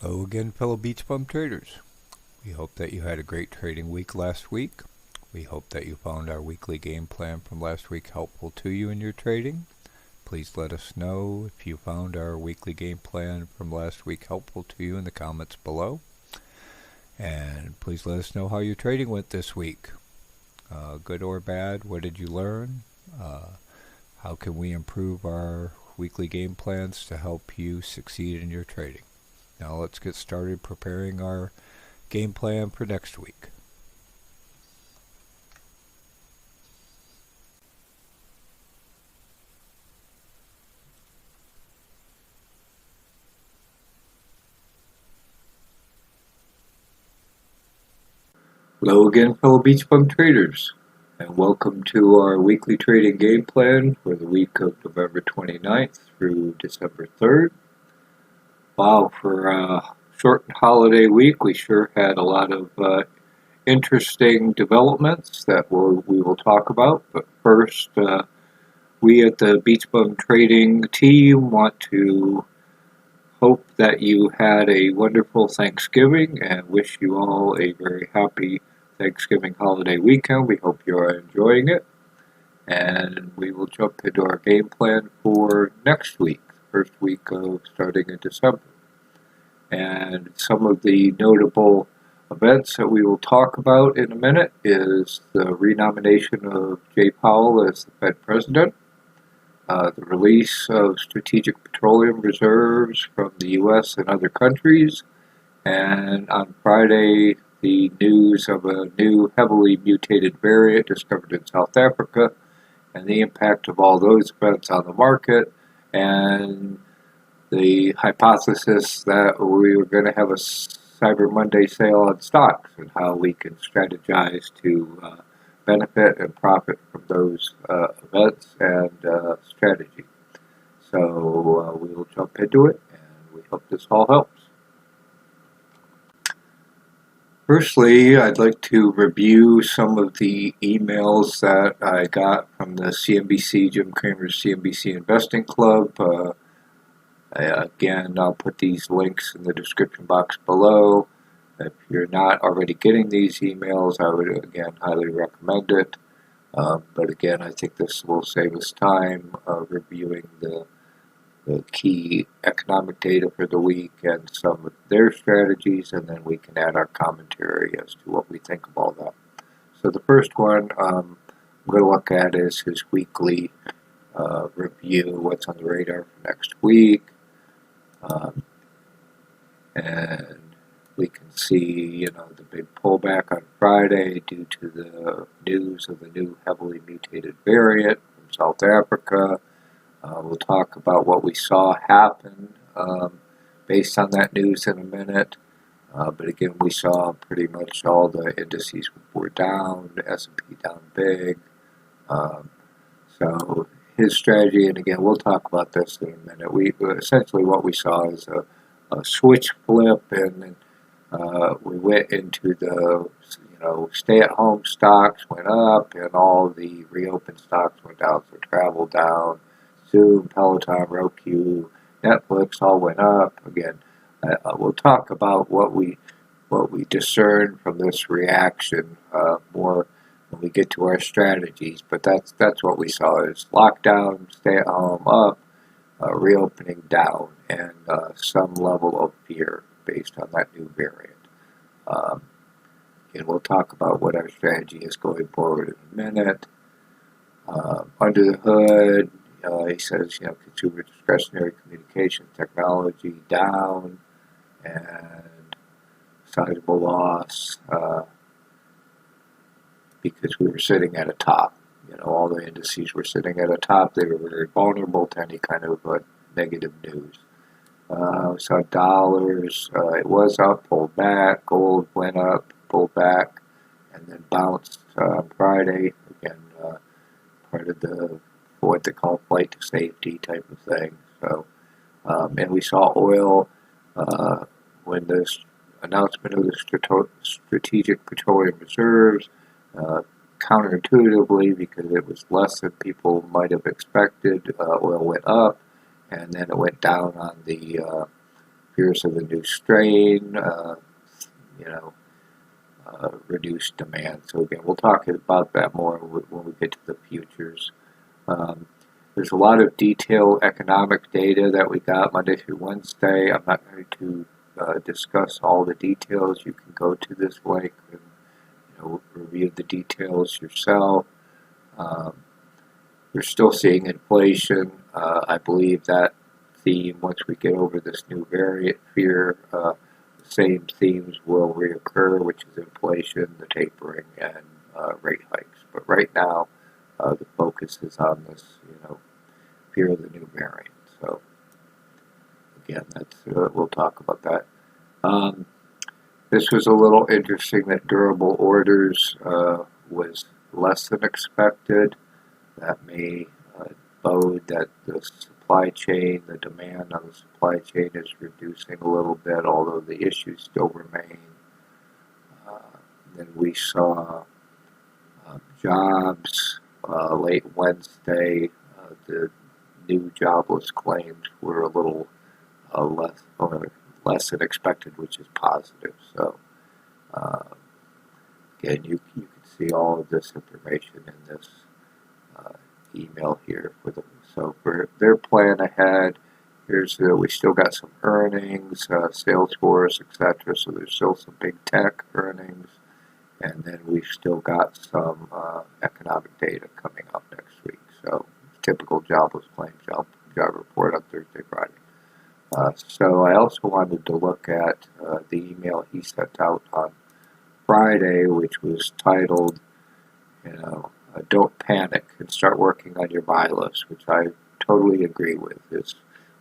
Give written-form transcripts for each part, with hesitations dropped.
Hello again, fellow BeachBum traders. We hope that you had a great trading week last week. We hope that you found our weekly game plan from last week helpful to you in your trading. Please let us know if you found our weekly game plan from last week helpful to you in the comments below. And please let us know how your trading went this week. Good or bad, what did you learn? How can we improve our weekly game plans to help you succeed in your trading? Now let's get started preparing our game plan for next week. Hello again, fellow BeachBum traders, and welcome to our weekly trading game plan for the week of November 29th through December 3rd. Wow, for a short holiday week, we sure had a lot of interesting developments that we will talk about. But first, we at the BeachBum Trading team want to hope that you had a wonderful Thanksgiving and wish you all a very happy Thanksgiving holiday weekend. We hope you are enjoying it. And we will jump into our game plan for next week, first week of starting in December. And some of the notable events that we will talk about in a minute is the renomination of Jay Powell as the Fed President, the release of Strategic Petroleum Reserves from the U.S. and other countries, and on Friday, the news of a new heavily mutated variant discovered in South Africa, and the impact of all those events on the market, and the hypothesis that we were going to have a Cyber Monday sale on stocks and how we can strategize to benefit and profit from those events and strategy. So we will jump into it, and we hope this all helps. Firstly, I'd like to review some of the emails that I got from the CNBC, Jim Cramer's CNBC Investing Club. Again, I'll put these links in the description box below. If you're not already getting these emails, I would, again, highly recommend it. But again, I think this will save us time reviewing the key economic data for the week and some of their strategies, and then we can add our commentary as to what we think of all that. So the first one I'm going to look at is his weekly review, what's on the radar for next week. And we can see, the big pullback on Friday due to the news of the new heavily mutated variant from South Africa. We'll talk about what we saw happen based on that news in a minute. But again, we saw pretty much all the indices were down, the S&P down big. So his strategy, and again, we'll talk about this in a minute. We essentially what we saw is a switch flip, and we went into the stay-at-home stocks went up, and all the reopened stocks went down. So travel down, Zoom, Peloton, Roku, Netflix all went up. Again, we'll talk about what we discern from this reaction more when we get to our strategies. But that's what we saw is lockdown, stay at home up, reopening down, and some level of fear based on that new variant. And we'll talk about what our strategy is going forward in a minute. Under the hood, he says, consumer discretionary communication technology down, and sizable loss because we were sitting at a top. All the indices were sitting at a top. They were very vulnerable to any kind of negative news. We saw dollars. It was up, pulled back. Gold went up, pulled back, and then bounced on Friday. Again, part of the what they call flight to safety type of thing. So, and we saw oil when this announcement of the Strategic Petroleum Reserves, counterintuitively, because it was less than people might have expected, oil went up, and then it went down on the fears of the new strain, reduced demand. So again, we'll talk about that more when we get to the futures. There's a lot of detailed economic data that we got Monday through Wednesday. I'm not going to discuss all the details. You can go to this link and review the details yourself. We're still seeing inflation. I believe that theme, once we get over this new variant fear, the same themes will reoccur, which is inflation, the tapering, and rate hikes. But right now, the focus is on this, fear of the new variant. So again, that's we'll talk about that. This was a little interesting that durable orders was less than expected. That may bode that the supply chain, the demand on the supply chain is reducing a little bit, although the issues still remain. Then we saw jobs late Wednesday. The new jobless claims were a little less than expected, which is positive. So again, you can see all of this information in this email here so for their plan ahead. Here's we still got some earnings, Salesforce, etc. So there's still some big tech earnings, and then we've still got some economic data coming up next week. So typical jobless claims, job report on Thursday, Friday. So I also wanted to look at the email he sent out on Friday, which was titled, don't panic and start working on your buy list, which I totally agree with. It's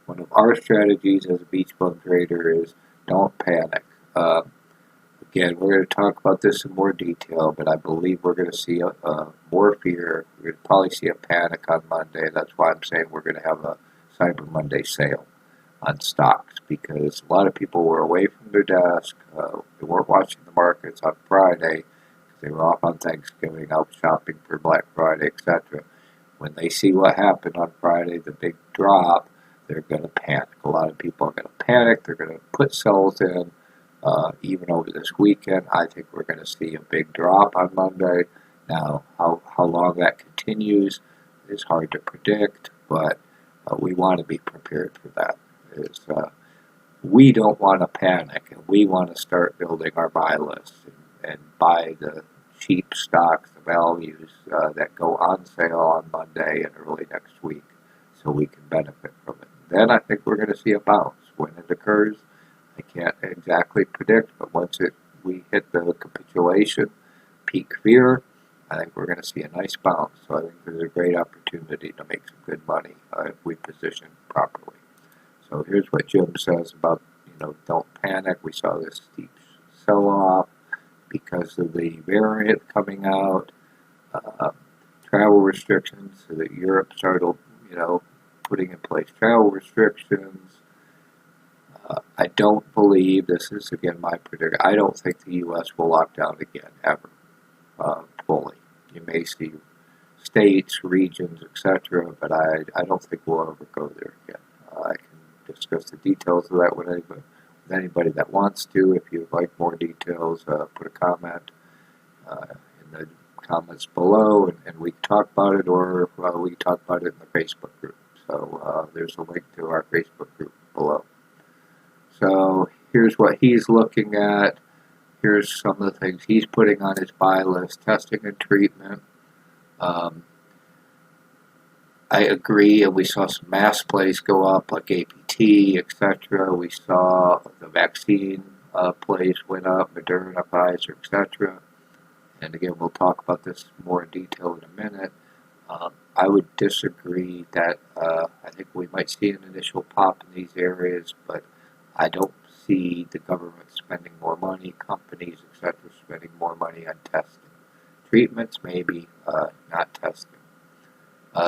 one of our strategies as a BeachBum trader is don't panic. Again, we're going to talk about this in more detail, but I believe we're going to see more fear. We're going to probably see a panic on Monday. That's why I'm saying we're going to have a Cyber Monday sale on stocks, because a lot of people were away from their desk. They weren't watching the markets on Friday. They were off on Thanksgiving, out shopping for Black Friday, etc. When they see what happened on Friday, the big drop, they're going to panic. A lot of people are going to panic. They're going to put sells in. Even over this weekend, I think we're going to see a big drop on Monday. Now, how long that continues is hard to predict, but we want to be prepared for that. We don't want to panic, and we want to start building our buy list and buy the cheap stocks, the values that go on sale on Monday and early next week, so we can benefit from it. Then I think we're going to see a bounce. When it occurs, I can't exactly predict, but once we hit the capitulation, peak fear, I think we're going to see a nice bounce. So I think there's a great opportunity to make some good money if we position properly. So here's what Jim says about, don't panic. We saw this steep sell-off because of the variant coming out, travel restrictions, so that Europe started, putting in place travel restrictions. I don't believe, this is again my prediction, I don't think the U.S. will lock down again, ever, fully. You may see states, regions, etc., but I don't think we'll ever go there again. I can discuss the details of that with anybody that wants to. If you'd like more details, put a comment in the comments below, and we can talk about it, or we can talk about it in the Facebook group. So there's a link to our Facebook group below. So here's what he's looking at. Here's some of the things he's putting on his buy list: testing and treatment. I agree, and we saw some mass plays go up, like APT, etc. We saw the vaccine plays went up, Moderna, Pfizer, etc. And again, we'll talk about this more in detail in a minute. I would disagree that I think we might see an initial pop in these areas, but I don't see the government spending more money, companies, etc., spending more money on testing. Treatments, maybe, not testing.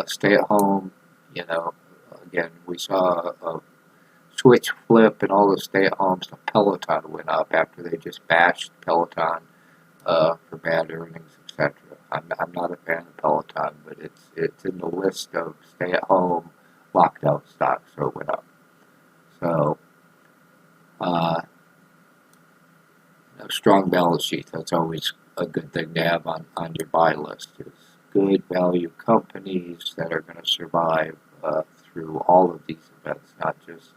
Stay at home, again, we saw a switch flip and all the stay at homes. The Peloton went up after they just bashed Peloton for bad earnings, etc. I'm not a fan of Peloton, but it's in the list of stay at home locked out stocks, so it went up. So a strong balance sheet. That's always a good thing to have on your buy list. Is good value companies that are going to survive through all of these events, not just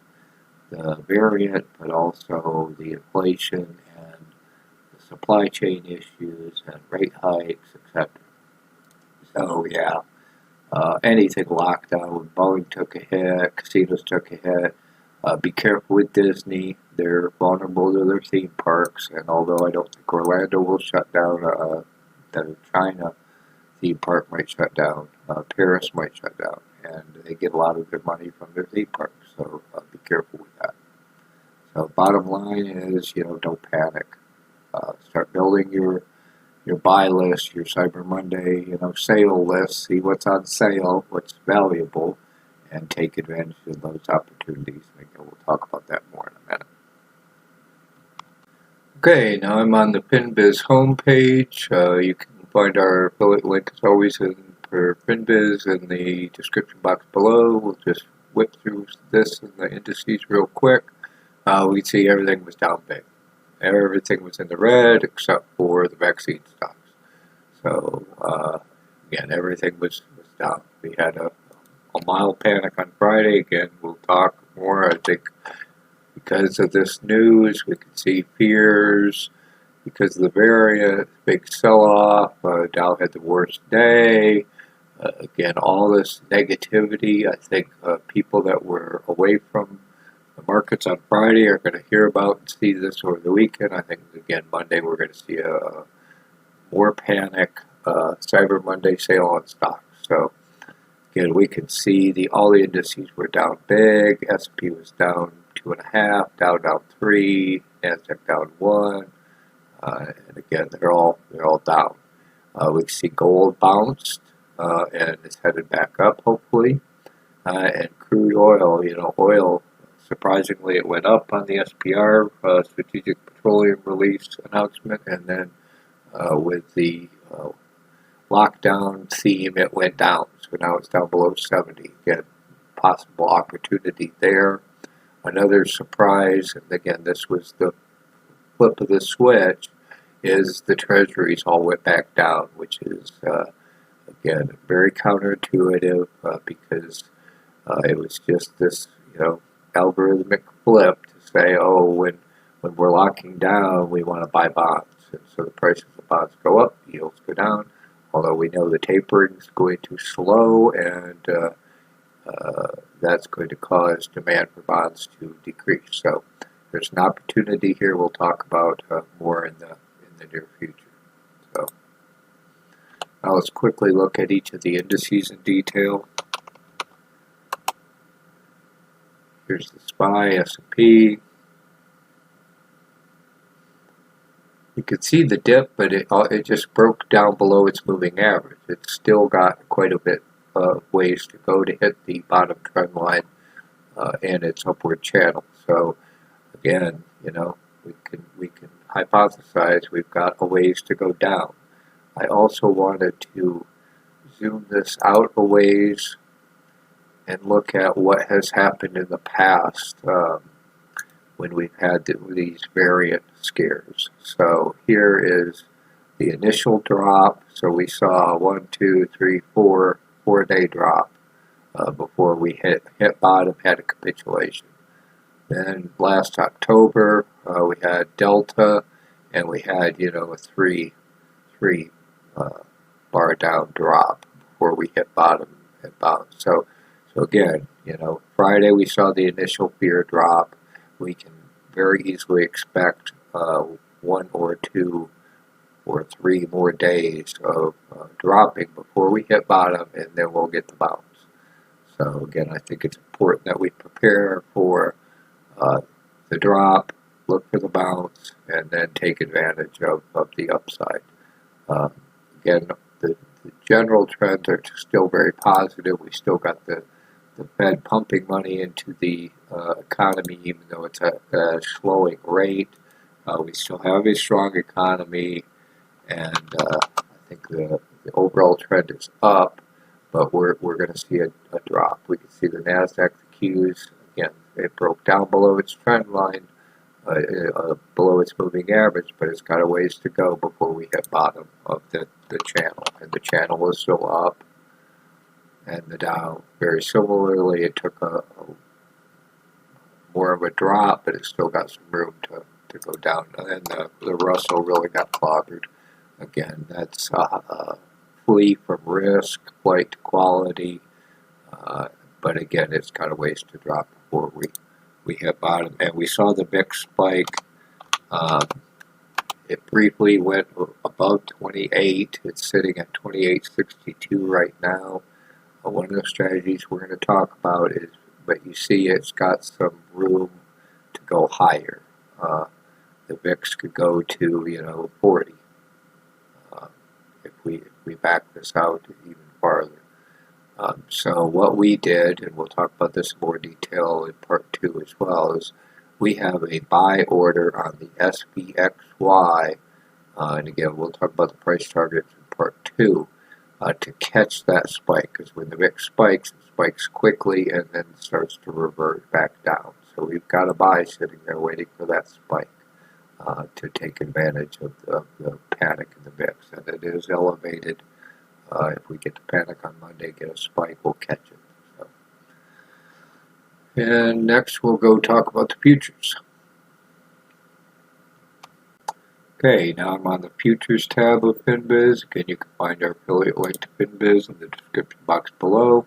the variant, but also the inflation and the supply chain issues and rate hikes, etc. So yeah, anything locked down. Boeing took a hit, casinos took a hit. Be careful with Disney. They're vulnerable to their theme parks, and although I don't think Orlando will shut down, the China theme park might shut down. Paris might shut down, and they get a lot of their money from their theme parks. So be careful with that. So bottom line is, don't panic. Start building your buy list, your Cyber Monday, sale list. See what's on sale, what's valuable, and take advantage of those opportunities. Again, we'll talk about that more in a minute. Okay, now I'm on the FinBiz homepage. You can find our affiliate link as always for FinBiz in the description box below. We'll just whip through this in the indices real quick. We see everything was down big. Everything was in the red except for the vaccine stocks. So, again, everything was down. We had a mild panic on Friday. Again, we'll talk more. I think because of this news, we could see fears. Because of the variant, big sell-off. Dow had the worst day. Again, all this negativity. I think people that were away from the markets on Friday are going to hear about and see this over the weekend. I think, again, Monday we're going to see a more panic, Cyber Monday sale on stocks. So, again, we can see all the indices were down big. S&P was down 2.5, Dow down 3, NASDAQ down 1. And again, they're all down. We can see gold bounced and is headed back up, hopefully. And crude oil, oil, surprisingly, it went up on the SPR, Strategic Petroleum Release announcement, and then with the lockdown theme, it went down. So now it's down below 70. Again, possible opportunity there. Another surprise, and again, this was the flip of the switch, is the treasuries all went back down, which is, again, very counterintuitive because it was just this, algorithmic flip to say, oh, when we're locking down, we want to buy bonds. And so the prices of bonds go up, yields go down, although we know the tapering is going to slow, and that's going to cause demand for bonds to decrease. So there's an opportunity here we'll talk about more in the near future. So now let's quickly look at each of the indices in detail. Here's the SPY, S&P. You can see the dip, but it just broke down below its moving average. It's still got quite a bit of ways to go to hit the bottom trend line and its upward channel. So again, we can hypothesize we've got a ways to go down. I also wanted to zoom this out a ways and look at what has happened in the past when we've had these variant scares. So here is the initial drop. So we saw 1, 2, 3, 4-day drop before we hit bottom, had a capitulation. Then last October we had Delta, and we had a three bar down drop before we hit bottom and bounce. So again, Friday we saw the initial fear drop. We can very easily expect 1 or 2 or 3 more days of dropping before we hit bottom, and then we'll get the bounce. So again, I think it's important that we prepare for the drop, look for the bounce, and then take advantage of the upside. Again, the general trends are still very positive. We still got the Fed pumping money into the economy, even though it's at a slowing rate. We still have a strong economy, and I think the overall trend is up, but we're going to see a drop. We can see the NASDAQ, the Qs, again, it broke down below its trend line below its moving average, but it's got a ways to go before we hit bottom of the channel. And the channel is still up, and the Dow, very similarly, it took a more of a drop, but it's still got some room to go down. And then the Russell really got clobbered. Again, that's flee from risk, flight to quality, but again, it's got a ways to drop before we hit bottom. And we saw the VIX spike. It briefly went above 28. It's sitting at 28.62 right now. One of the strategies we're going to talk about is, but you see it's got some room to go higher. The VIX could go to 40 if we back this out even farther. So what we did, and we'll talk about this in more detail in part 2 as well, is we have a buy order on the SPXY, and again we'll talk about the price targets in part 2, to catch that spike, because when the VIX spikes, it spikes quickly and then starts to revert back down. So we've got a buy sitting there waiting for that spike to take advantage of the panic in the VIX, and it is elevated. If we get the panic on Monday, get a spike, we'll catch it. So. And next we'll go talk about the futures. Okay, now I'm on the Futures tab of FinBiz. Again, you can find our affiliate link to FinBiz in the description box below.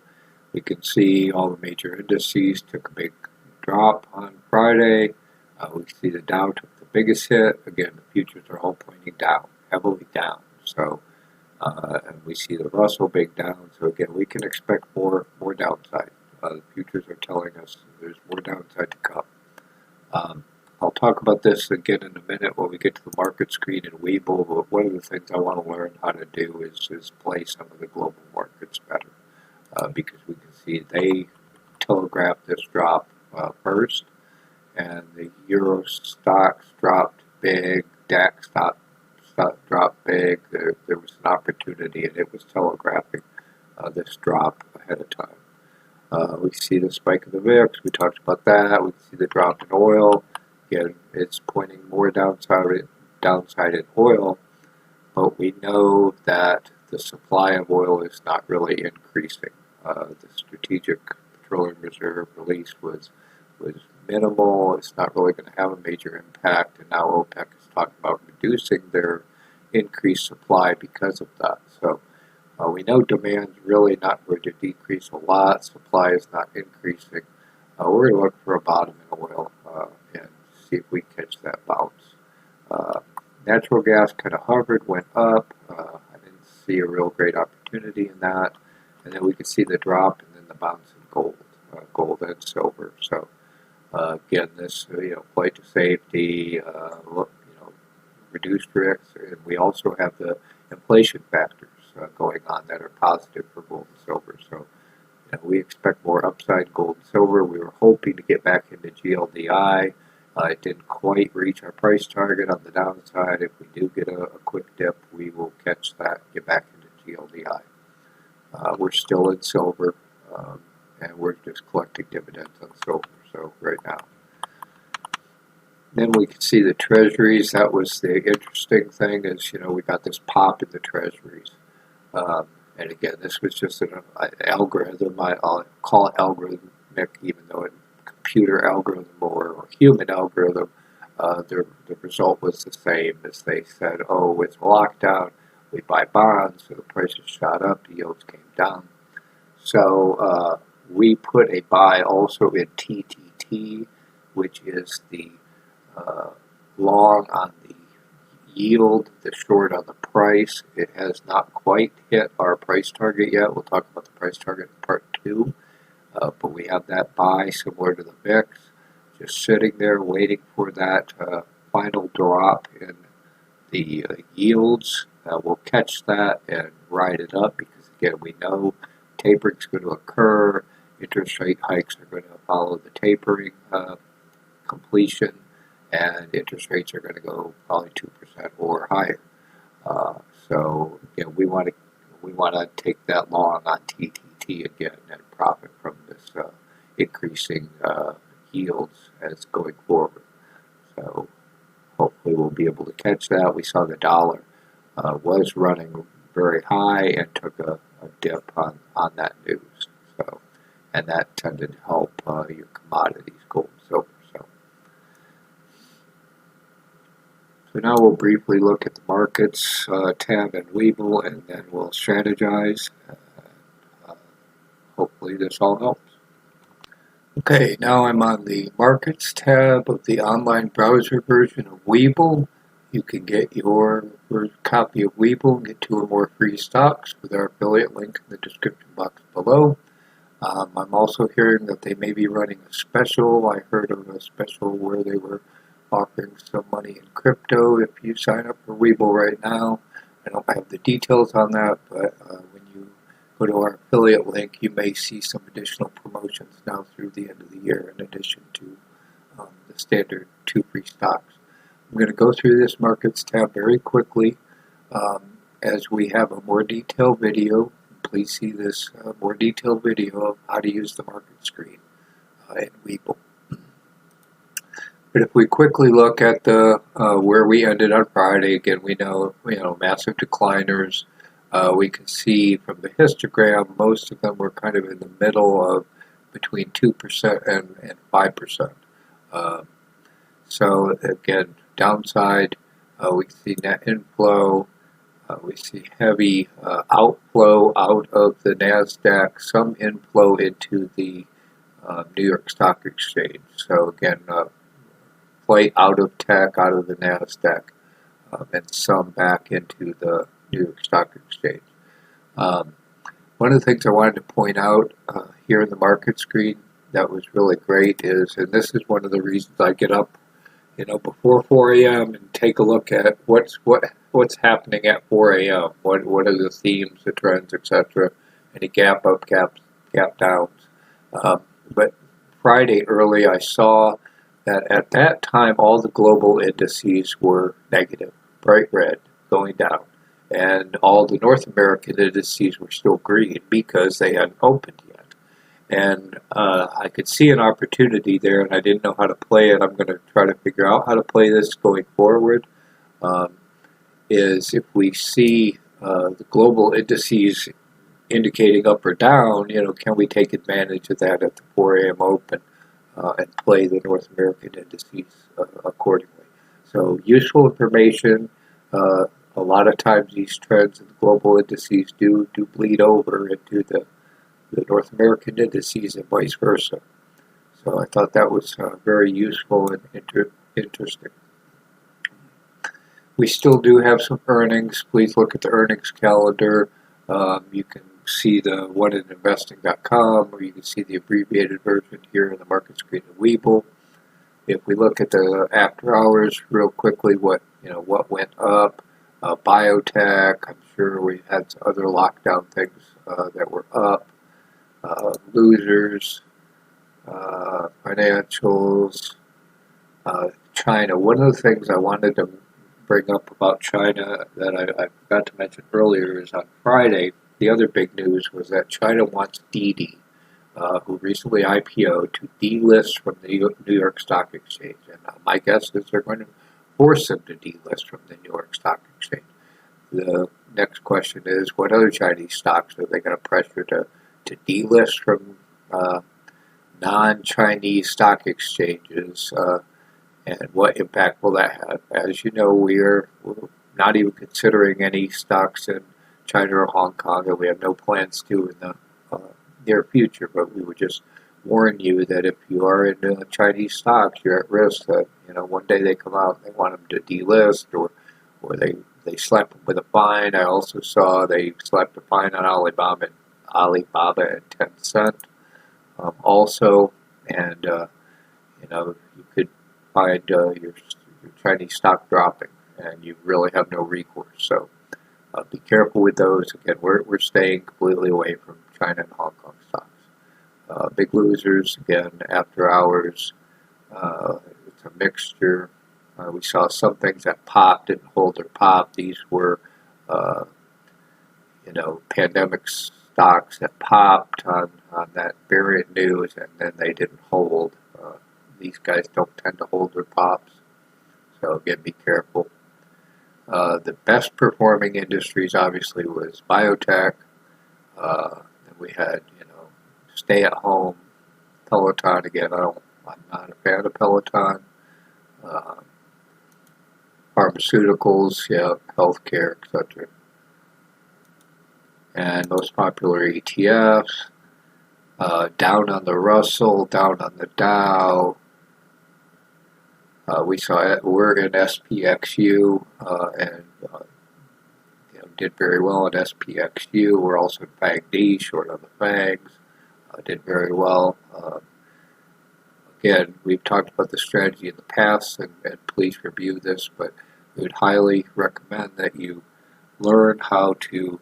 We can see all the major indices took a big drop on Friday. We can see the Dow took the biggest hit. Again, the futures are all pointing down, heavily down. So, and we see the Russell big down. So again, we can expect more downside. The futures are telling us there's more downside to come. I'll talk about this again in a minute when we get to the market screen in Webull, but one of the things I want to learn how to do is play some of the global markets better, because we can see they telegraphed this drop first, and the Euro stocks dropped big, DAX stock dropped big. There was an opportunity, and it was telegraphing this drop ahead of time. We see the spike of the VIX. We talked about that. We see the drop in oil. Again, it's pointing more downside in oil, but we know that the supply of oil is not really increasing. The Strategic Petroleum Reserve release was minimal. It's not really going to have a major impact, and now OPEC is talking about reducing their increased supply because of that. So we know demand's really not going to decrease a lot. Supply is not increasing. We're going to look for a bottom in oil and see if we catch that bounce. Natural gas kind of hovered, went up. I didn't see a real great opportunity in that. And then we could see the drop and then the bounce in gold and silver. So again, this flight to safety, reduced risks, and we also have the inflation factors going on that are positive for gold and silver. So we expect more upside in gold and silver. We were hoping to get back into GLDI. It didn't quite reach our price target on the downside. If we do get a quick dip, we will catch that, get back into GLDI. We're still in silver, and we're just collecting dividends on silver, so right now. Then we can see the treasuries. That was the interesting thing is, we got this pop in the treasuries. And again, this was just an algorithm. I'll call it algorithmic, even though it's computer algorithm or human algorithm. The result was the same as they said, oh, it's lockdown. We buy bonds, so the prices shot up, the yields came down. So we put a buy also in TTT, which is the long on the yield, the short on the price. It has not quite hit our price target yet. We'll talk about the price target in part 2. But we have that buy similar to the VIX, just sitting there waiting for that final drop in the yields. We'll catch that and ride it up because, again, we know tapering is going to occur. Interest rate hikes are going to follow the tapering completion, and interest rates are going to go probably 2% or higher. So again, we want to take that long on TTT again and profit from this increasing yields as going forward. So hopefully we'll be able to catch that. We saw the dollar was running very high and took a dip on that news. So, and that tended to help your commodities, gold and silver. So now we'll briefly look at the markets tab in Webull, and then we'll strategize. Hopefully this all helps. Okay, now I'm on the Markets tab of the online browser version of Webull. You can get your copy of Webull and get 2 or more free stocks with our affiliate link in the description box below. I'm also hearing that they may be running a special. I heard of a special where they were offering some money in crypto if you sign up for Webull right now. I don't have the details on that, but when you go to our affiliate link, you may see some additional promotions now through the end of the year in addition to the standard 2 free stocks. I'm going to go through this markets tab very quickly as we have a more detailed video. Please see this more detailed video of how to use the market screen in Webull. But if we quickly look at the where we ended on Friday, again we know massive decliners. We can see from the histogram most of them were kind of in the middle of between 2% and 5%. So again, downside, we see net inflow. We see heavy outflow out of the NASDAQ, some inflow into the New York Stock Exchange. So again, flight out of tech, out of the NASDAQ, and some back into the New York Stock Exchange. One of the things I wanted to point out here in the market screen that was really great is, and this is one of the reasons I get up before 4 a.m. and take a look at what's happening at 4 a.m. What are the themes, the trends, etc. Any gap up, gap downs. But Friday early, I saw that at that time all the global indices were negative, bright red, going down, and all the North American indices were still green because they hadn't opened yet. And I could see an opportunity there, and I didn't know how to play it. I'm going to try to figure out how to play this going forward. Is if we see the global indices indicating up or down, can we take advantage of that at the 4 a.m. open and play the North American indices accordingly? So useful information. A lot of times these trends in the global indices do bleed over into the North American indices and vice versa. So I thought that was very useful and interesting. We still do have some earnings. Please look at the earnings calendar. You can see the one at investing.com, or you can see the abbreviated version here in the market screen of Webull. If we look at the after hours real quickly, what went up, biotech, I'm sure we had some other lockdown things that were up. Losers, financials, China. One of the things I wanted to bring up about China that I forgot to mention earlier is on Friday, the other big news was that China wants Didi, who recently IPO'd, to delist from the New York Stock Exchange. And my guess is they're going to force them to delist from the New York Stock Exchange. The next question is, what other Chinese stocks are they going to pressure to delist from non-Chinese stock exchanges, and what impact will that have? As you know, we're not even considering any stocks in China or Hong Kong, and we have no plans to in the near future, but we would just warn you that if you are in Chinese stocks, you're at risk that one day they come out and they want them to delist, or they slap them with a fine. I also saw they slapped a fine on Alibaba at 10 cents also, and you could find your Chinese stock dropping, and you really have no recourse. So be careful with those. Again, we're staying completely away from China and Hong Kong stocks. Big losers, again, after hours. It's a mixture. We saw some things that popped, didn't hold their pop. These were pandemic stocks that popped on that variant news, and then they didn't hold. These guys don't tend to hold their pops. So again, be careful. The best performing industries obviously was biotech. And we had, stay at home, Peloton again. I'm not a fan of Peloton. Pharmaceuticals, healthcare, etc. And most popular ETFs, down on the Russell, down on the Dow. We saw it. We're in SPXU and did very well in SPXU. We're also in FANG-D, short on the FANGs. Did very well. Again, we've talked about the strategy in the past, and please review this, but we would highly recommend that you learn how to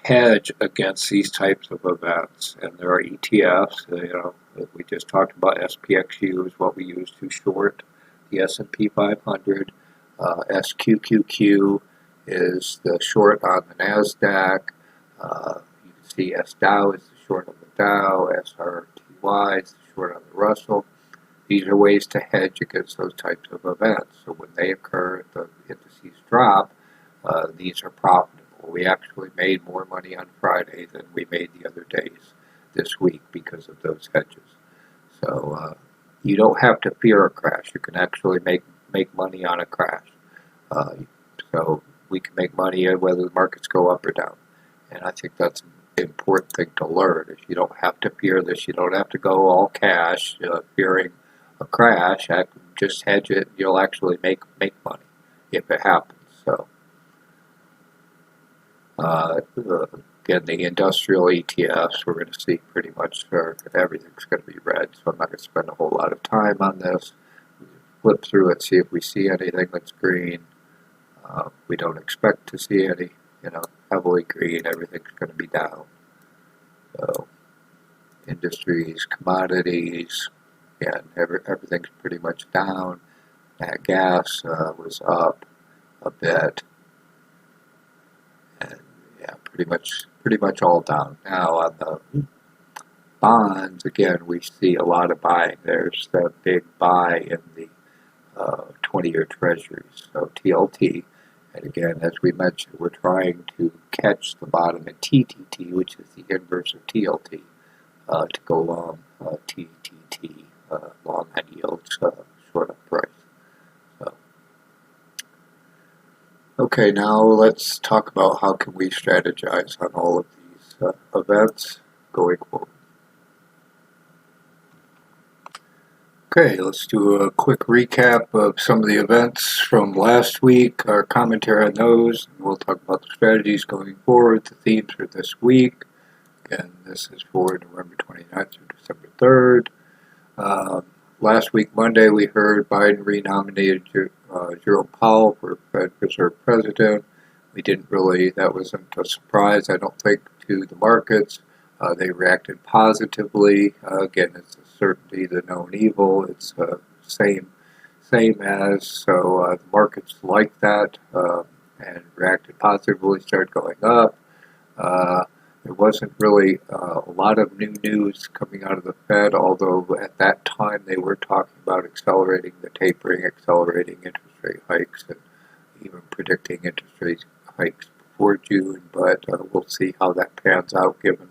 hedge against these types of events. And there are ETFs, we just talked about. SPXU is what we use to short the S&P 500. SQQQ is the short on the NASDAQ. You can see SDOW is the short on the Dow. SRTY is the short on the Russell. These are ways to hedge against those types of events. So when they occur, the indices drop, these are profitable. We actually made more money on Friday than we made the other days this week because of those hedges. So you don't have to fear a crash. You can actually make money on a crash. So we can make money whether the markets go up or down. And I think that's an important thing to learn. Is you don't have to fear this. You don't have to go all cash, fearing a crash. Just hedge it. You'll actually make money if it happens. So again, the industrial ETFs, we're going to see pretty much everything's going to be red. So I'm not going to spend a whole lot of time on this. Flip through it, see if we see anything that's green. We don't expect to see any, heavily green. Everything's going to be down. So industries, commodities, and everything's pretty much down. Nat gas was up a bit, and pretty much all down. Now on the bonds, again, we see a lot of buying. There's the big buy in the 20-year treasuries, so TLT. And again, as we mentioned, we're trying to catch the bottom in TTT, which is the inverse of TLT, to go long TTT, long on yields, short on price. So, okay, now let's talk about how can we strategize on all of these events going forward. Okay, let's do a quick recap of some of the events from last week, our commentary on those, and we'll talk about the strategies going forward, the themes for this week. Again, this is for November 29th through December 3rd. Last week, Monday, we heard Biden renominated Jerome Powell for Fed Reserve President. That wasn't a surprise, I don't think, to the markets. They reacted positively. Again, it's a certainty, the known evil. It's same as. So the markets liked that and reacted positively, started going up. There wasn't really a lot of new news coming out of the Fed, although at that time they were talking about accelerating the tapering, accelerating interest rate hikes, and even predicting interest rate hikes before June. But we'll see how that pans out given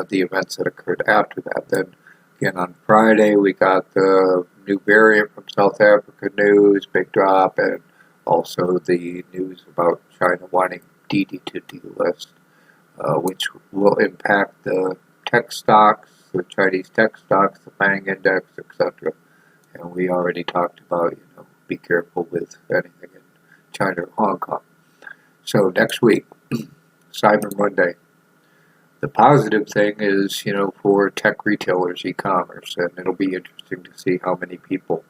the events that occurred after that. Then again on Friday we got the new variant from South Africa news, big drop, and also the news about China wanting Didi to delist, which will impact the tech stocks, the Chinese tech stocks, the FANG index, etc. And we already talked about, be careful with anything in China or Hong Kong. So next week, Cyber Monday. The positive thing is, for tech retailers, e-commerce, and it'll be interesting to see how many people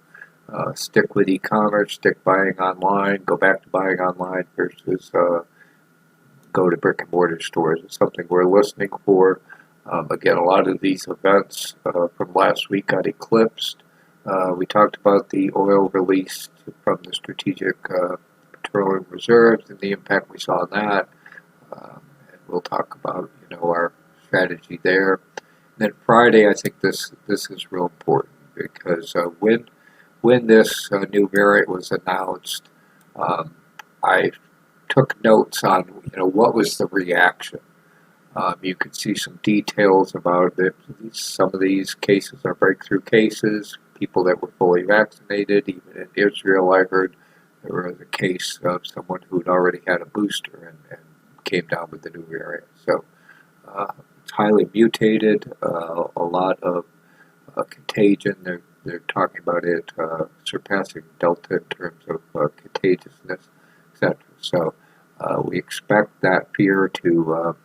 stick with e-commerce, stick buying online, go back to buying online versus go to brick and mortar stores. It's something we're listening for. Again, a lot of these events from last week got eclipsed. We talked about the oil release from the Strategic Petroleum Reserves and the impact we saw on that. And we'll talk about, our strategy there. And then Friday, I think this is real important because when when this new variant was announced, I took notes on, what was the reaction. You could see some details about it. Some of these cases are breakthrough cases, people that were fully vaccinated. Even in Israel, I heard there was a case of someone who'd already had a booster and came down with the new variant. So it's highly mutated, a lot of contagion. They're talking about it surpassing Delta in terms of contagiousness, etc. So we expect that fear to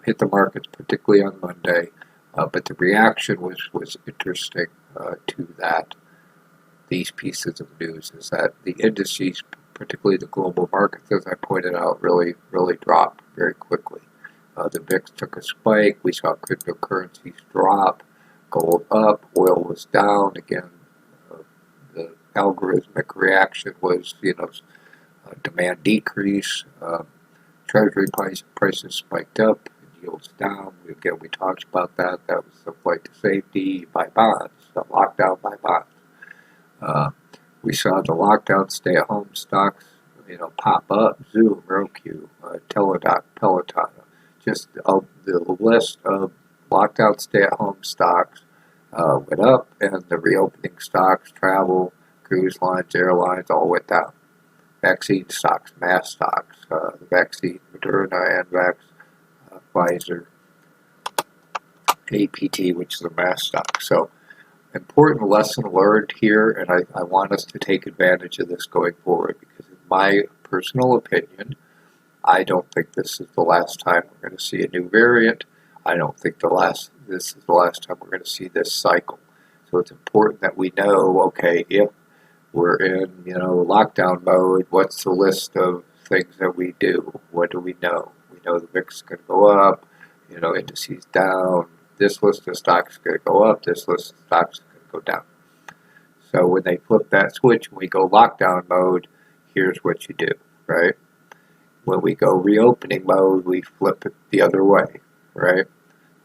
hit the markets, particularly on Monday. But the reaction was interesting to these pieces of news, is that the indices, particularly the global markets, as I pointed out, really dropped very quickly. The VIX took a spike. We saw cryptocurrencies drop, gold up, oil was down. Again, the algorithmic reaction was, demand decrease. Treasury prices spiked up, yields down. Again, we talked about that. That was the flight to safety by bonds, the lockdown by bonds. We saw the lockdown stay-at-home stocks, pop up. Zoom, Roku, Teladoc, Peloton. Just the list of lockdown stay-at-home stocks went up, and the reopening stocks, travel, cruise lines, airlines, all went down. Vaccine stocks, mass stocks, the vaccine, Moderna, Anvax, Pfizer, APT, which is a mass stock. So, important lesson learned here, and I want us to take advantage of this going forward, because in my personal opinion, I don't think this is the last time we're going to see a new variant. I don't think this is the last time we're going to see this cycle. So it's important that we know, okay, if we're in, lockdown mode, what's the list of things that we do? What do we know? We know the VIX is going to go up, indices down. This list of stocks is going to go up. This list of stocks is going to go down. So when they flip that switch and we go lockdown mode, here's what you do, right? When we go reopening mode, we flip it the other way, right?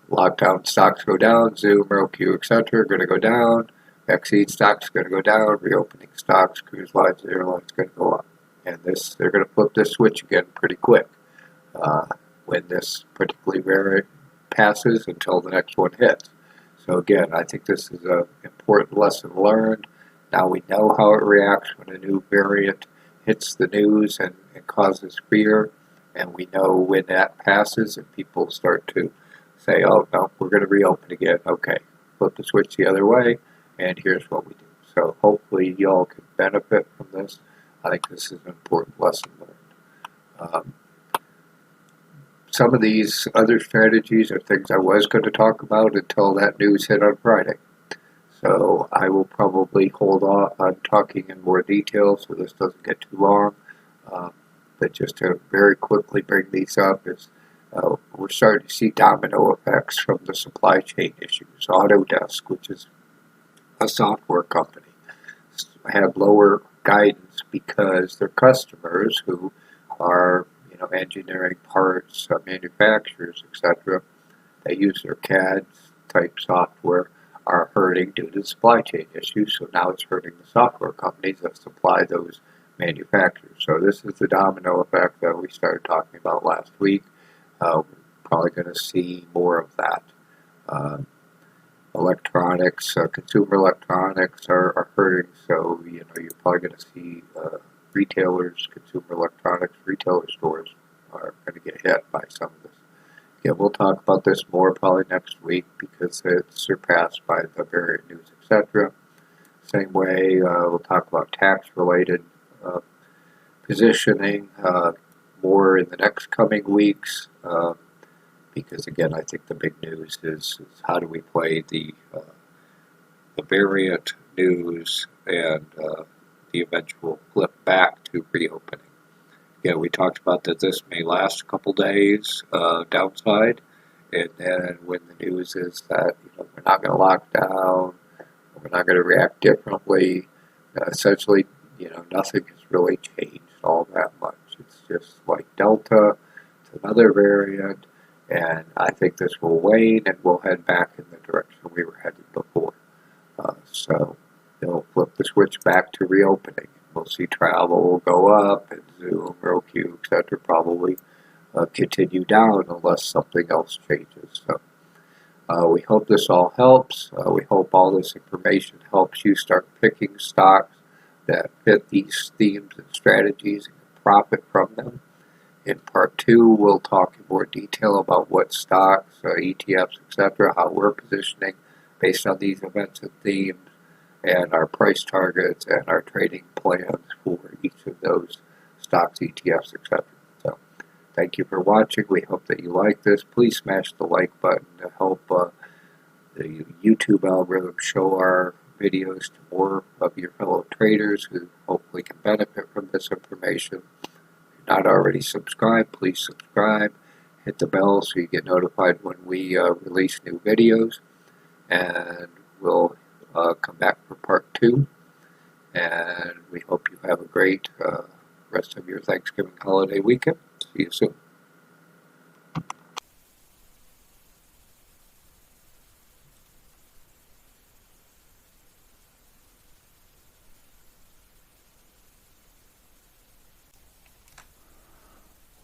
Lockdown stocks go down, Zoom, Roku, etc. are going to go down. Vaccine stocks are going to go down. Reopening stocks, cruise lines, airlines are going to go up. And they're going to flip this switch again pretty quick when this particularly variant passes until the next one hits. So again, I think this is an important lesson learned. Now we know how it reacts when a new variant hits the news and causes fear, and we know when that passes and people start to say, oh no, we're going to reopen again. Okay, flip the switch the other way, and here's what we do. So hopefully y'all can benefit from this. I think this is an important lesson learned. Some of these other strategies are things I was going to talk about until that news hit on Friday. So I will probably hold off on talking in more detail so this doesn't get too long. But just to very quickly bring these up is we're starting to see domino effects from the supply chain issues. Autodesk, which is a software company, had lower guidance because their customers, who are engineering parts, manufacturers, etc., they use their CAD type software, are hurting due to supply chain issues. So now it's hurting the software companies that supply those manufacturers. So this is the domino effect that we started talking about last week. We're probably going to see more of that. Electronics, consumer electronics are hurting. So you're probably going to see retailers, consumer electronics, retailer stores are going to get hit by some of this. Yeah, we'll talk about this more probably next week because it's surpassed by the variant news, etc. Same way, we'll talk about tax-related positioning more in the next coming weeks because, again, I think the big news is how do we play the variant news and the eventual flip back to reopening. Again, we talked about that this may last a couple days downside, and then when the news is that we're not going to lock down, we're not going to react differently, essentially, nothing has really changed all that much. It's just like Delta, it's another variant, and I think this will wane and we'll head back in the direction we were headed before. So they'll flip the switch back to reopening. We'll see travel will go up and Zoom, Roku, etc. probably continue down unless something else changes. So we hope this all helps. We hope all this information helps you start picking stocks that fit these themes and strategies and profit from them. In part 2, we'll talk in more detail about what stocks, ETFs, etc., how we're positioning based on these events and themes, and our price targets and our trading plans for each of those stocks, ETFs, etc. So, thank you for watching. We hope that you like this. Please smash the like button to help the YouTube algorithm show our videos to more of your fellow traders who hopefully can benefit from this information. Not already subscribed, please subscribe. Hit the bell so you get notified when we release new videos. And we'll come back for part 2. And we hope you have a great rest of your Thanksgiving holiday weekend. See you soon.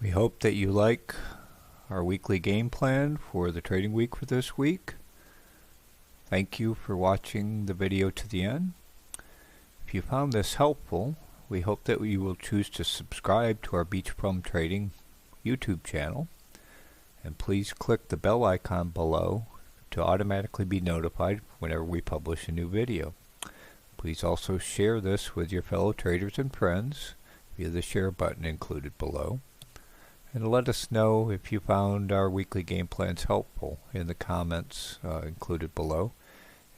We hope that you like our weekly game plan for the trading week for this week. Thank you for watching the video to the end. If you found this helpful, we hope that you will choose to subscribe to our BeachBum Trading YouTube channel. And please click the bell icon below to automatically be notified whenever we publish a new video. Please also share this with your fellow traders and friends via the share button included below. And let us know if you found our weekly game plans helpful in the comments included below.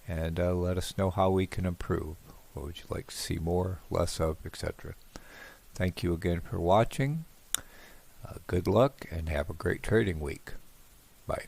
And let us know how we can improve. What would you like to see more, less of, etc. Thank you again for watching. Good luck and have a great trading week. Bye.